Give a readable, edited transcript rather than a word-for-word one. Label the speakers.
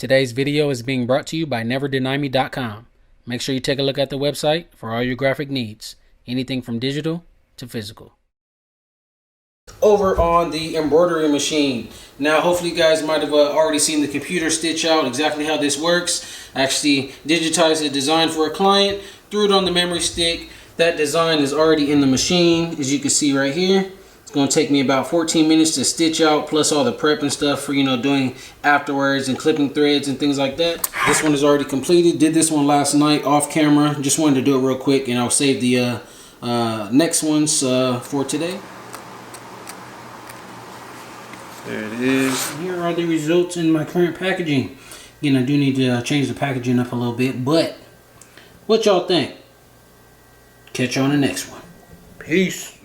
Speaker 1: Today's video is being brought to you by NeverDenyMe.com. Make sure you take a look at the website for all your graphic needs, anything from digital to physical. Over on the embroidery machine. Now hopefully you guys might have already seen the computer stitch out exactly how this works. I actually digitized a design for a client, threw it on the memory stick. That design is already in the machine, as you can see right here. It's going to take me about 14 minutes to stitch out, plus all the prep and stuff for, you know, doing afterwards and clipping threads and things like that. This one is already completed. Did this one last night off camera. Just wanted to do it real quick, and I'll save the next ones for today. There it is. Here are the results in my current packaging. Again, I do need to change the packaging up a little bit, but what y'all think? Catch you on the next one. Peace.